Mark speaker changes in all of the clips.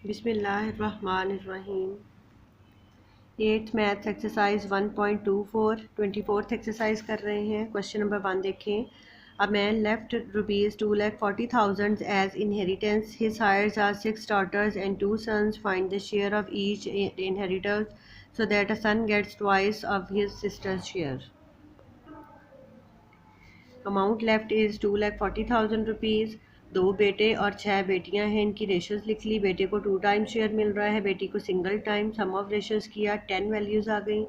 Speaker 1: बिस्मिल्लाहिर्रहमानिर्रहीम। 8th maths exercise 1.24 24th exercise कर रहे हैं। क्वेश्चन नंबर 1 देखें। A man left ₹2,40,000 as inheritance. His heirs are 6 daughters and 2 sons. Find the share of each inheritance so that a son gets twice of his sister's share. Amount left is ₹2,40,000। 2 बेटे और 6 बेटियां हैं। इनकी ratios लिख ली। बेटे को 2 time share मिल रहा है, बेटी को single time. Sum of ratios किया, 10 वैल्यूज़ आ गई।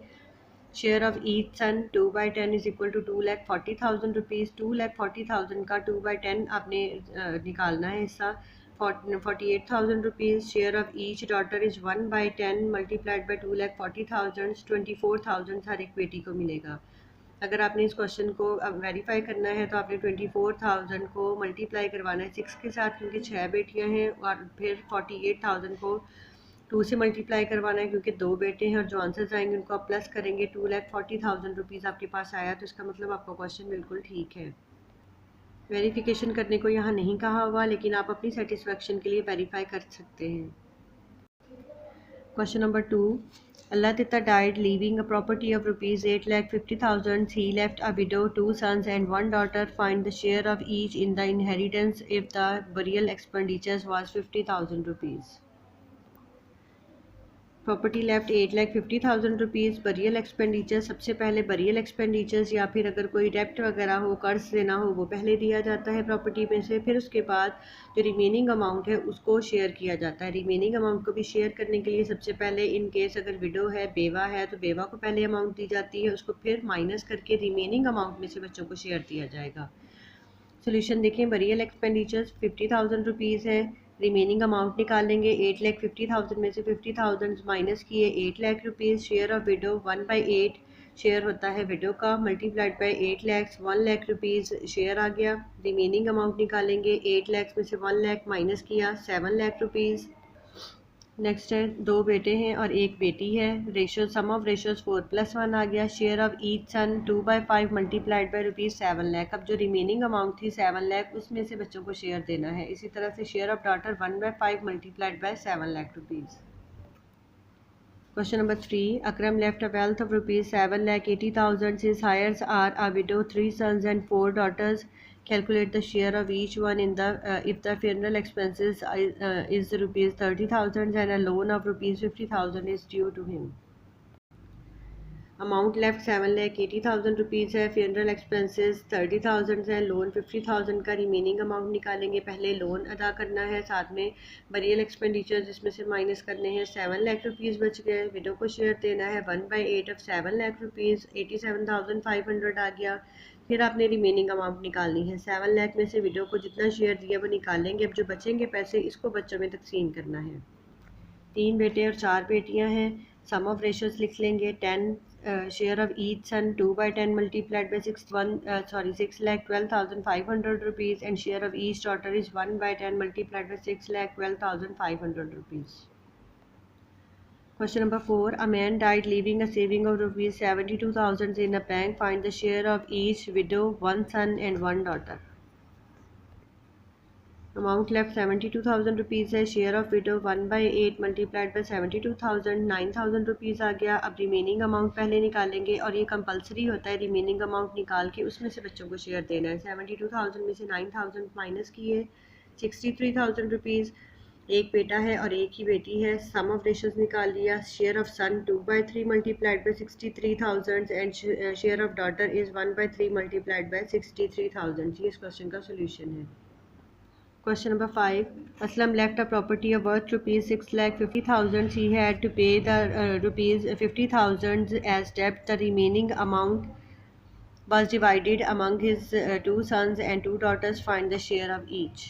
Speaker 1: Share of each son 2/10 is equal to ₹2,40,000। ₹2,40,000 का 2/10 आपने निकालना है हिस्सा। ₹48,000। Share of each daughter is 1/10 multiplied by 2,40,000। 24,000 हर एक बेटी को मिलेगा। अगर आपने इस क्वेश्चन को अब वेरीफाई करना है तो आपने 24,000 को मल्टीप्लाई करवाना है 6 के साथ, क्योंकि 6 बेटियां हैं, और फिर 48,000 को 2 से मल्टीप्लाई करवाना है क्योंकि 2 बेटे हैं, और जो आंसर्स आएंगे उनको आप प्लस करेंगे। ₹2,40,000 आपके पास आया, तो इसका मतलब आपका क्वेश्चन बिल्कुल ठीक है। वेरिफिकेशन करने को यहाँ नहीं कहा हुआ, लेकिन आप अपनी सेटिस्फेक्शन के लिए वेरीफाई कर सकते हैं। Question number 2. Allah Tita died leaving a property of ₹8,50,000. He left a widow, 2 sons and 1 daughter. Find the share of each in the inheritance if the burial expenditures was ₹50,000. Property left ₹8,50,000। Burial expenditure, सबसे पहले burial expenditures या फिर अगर कोई डेप्ट वगैरह हो, कर्ज देना हो, वो पहले दिया जाता है प्रॉपर्टी में से। फिर उसके बाद जो रिमेनिंग अमाउंट है उसको शेयर किया जाता है। रिमेनिंग अमाउंट को भी शेयर करने के लिए सबसे पहले इन केस अगर विडो है, बेवा है, तो बेवा को पहले अमाउंट दी जाती है, उसको फिर माइनस करके रिमेनिंग अमाउंट में से बच्चों को शेयर दिया जाएगा। सोल्यूशन देखें। बरियल एक्सपेंडिचर्स ₹50,000 है। रिमेनिंग अमाउंट निकालेंगे। 8,50,000 में से 50,000 माइनस किए ₹8,00,000। शेयर ऑफ विडो 1/8 शेयर होता है विडो का, मल्टीप्लाइड बाई 8 लैक्स, ₹1,00,000 शेयर आ गया। रिमेनिंग अमाउंट निकालेंगे। 8 लैक्स में से 1 लाख माइनस किया, ₹7,00,000। नेक्स्ट है, 2 बेटे हैं और 1 बेटी है। रेशो सम ऑफ रेशोज 4+1 आ गया। Share of each son 2/5 multiplied by ₹7 lakh. अब जो रिमेनिंग अमाउंट थी 7 लाख, उसमें से बच्चों को शेयर देना है। इसी तरह से share of daughter 1/5 multiplied by ₹7,00,000। Question number 3. Akram left a wealth of ₹7,80,000. His heirs are a widow, 3 sons and 4 daughters. Calculate the share of each one in the if the funeral expenses is ₹30,000 and a loan of ₹50,000 is due to him. Amount left ₹7,80,000 है। Funeral expenses 30,000 है। Loan 50,000 का। Remaining amount निकालेंगे। पहले loan अदा करना है, साथ में बरियल एक्सपेंडिचर जिसमें से माइनस करने हैं। ₹7,00,000 बच गए। विडो को शेयर देना है 1/8 ऑफ ₹7,00,000, 87,500 आ गया। फिर आपने रिमेनिंग अमाउंट निकालनी है। 7 लाख में से विडो को जितना शेयर दिया वो निकालेंगे। अब जो बचेंगे पैसे, इसको बच्चों में तकसीम करना है। 3 बेटे और 4 बेटियां हैं। सम ऑफ रेशोज लिख लेंगे। 10 share of each son 2/10 multiplied by 6,12,500 and share of each daughter is 1/10 multiplied by 6,12,500। Question number 4. A man died leaving a saving of ₹72,000 in a bank. Find the share of each widow, 1 son and 1 daughter. Amount left ₹72,000 है। Share of window 1/8 multiplied by 72,000, ₹9,000 आ गया। अब remaining amount पहले निकालेंगे, और ये compulsory होता है remaining amount निकाल के उसमें से बच्चों को शेयर देना है। 72,000 में से 9,000 माइनस किए, ₹63,000। एक बेटा है और एक ही बेटी है। सम ऑफ रेशोज निकाल लिया। Share of son 2/3 multiplied by 63,000 and share of daughter is 1/3 multiplied by 63,000। ये इस क्वेश्चन का सोल्यूशन है। Question number 5. Aslam left a property of worth ₹6,50,000. He had to pay the ₹50,000 as debt. The remaining amount was divided among his 2 sons and 2 daughters. Find the share of each.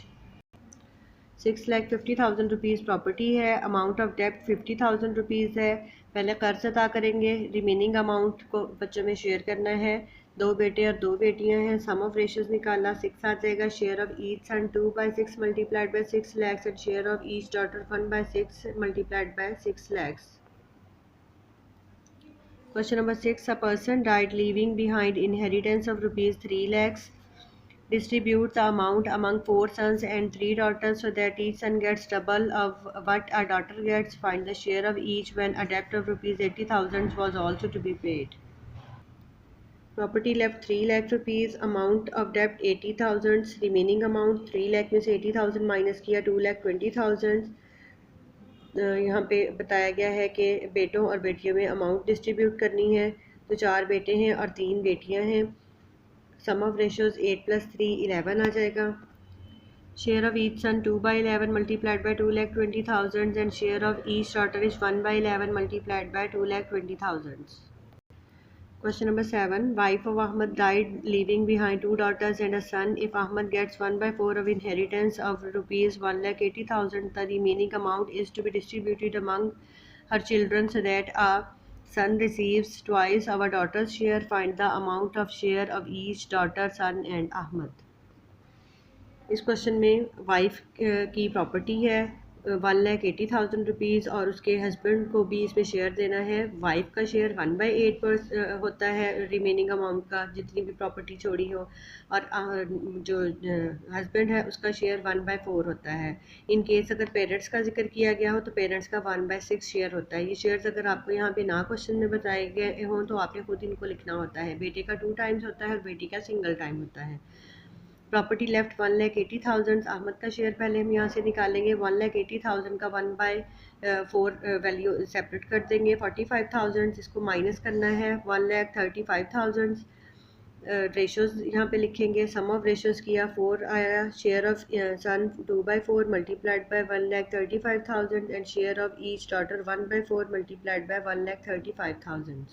Speaker 1: ₹6,50,000 property है। Amount of डेप्ट ₹50,000 है। पहले कर्ज अदा करेंगे, remaining amount को बच्चों में share करना है। 2 बेटे और 2 बेटियां हैं। सम ऑफ रेशोज निकालना। 6 आ जाएगा। Share of each son 2/6 multiplied by 6 lakhs and share of each daughter 1/6 multiplied by 6 lakhs। Question number 6. A person died leaving behind inheritance of ₹3 lakhs. Distribute the amount among 4 sons and 3 daughters so that each son gets double of what a daughter gets. Find the share of each when a debt of rupees 80,000 was also to be paid. Property left 3 lakh rupees, amount of debt 80,000, remaining amount 3 lakh में से 80,000 minus किया 2,20,000। यहाँ पे बताया गया है कि बेटों और बेटियों में अमाउंट डिस्ट्रीब्यूट करनी है। तो 4 बेटे हैं और 3 बेटियां हैं। सम ऑफ रेशोज 8 + 3 11 आ जाएगा। Share of each son 2/11 multiplied by 2,20,000 and share of each daughter is 1/11 multiplied by 2,20,000। Question number 7. Wife of Ahmad died leaving behind 2 daughters and a son. If Ahmad gets 1/4 of inheritance of rupees 1,80,000, the remaining amount is to be distributed among her children so that a son receives twice our daughter's share. Find the amount of share of each daughter, son and Ahmad. इस question में wife की property है 1,80,000 rupees और उसके husband को भी इसमें share देना है। वाइफ का शेयर 1/8 पर होता है रिमेनिंग अमाउंट का, जितनी भी प्रॉपर्टी छोड़ी हो, और जो हस्बैंड है उसका शेयर 1/4 होता है। इन केस अगर पेरेंट्स का जिक्र किया गया हो तो पेरेंट्स का 1/6 शेयर होता है। ये शेयर्स अगर आपको यहाँ पे ना क्वेश्चन में बताए गए हों तो आपने खुद इनको लिखना होता है। बेटे का 2 टाइम्स होता है और बेटी का सिंगल टाइम होता है। प्रॉपर्टी लेफ्ट 1,80,000, अहमद का शेयर पहले हम यहाँ से निकालेंगे। 1,80,000 का 1/4 वैल्यू सेपरेट कर देंगे। 45,000 इसको माइनस करना है। 1,35,000 रेशोज़ यहाँ पे लिखेंगे। सम ऑफ रेशोज़ किया 4 आया। Share of son 2/4 multiplied by 1,35,000 and share of each daughter 1/4 multiplied by 1,35,000।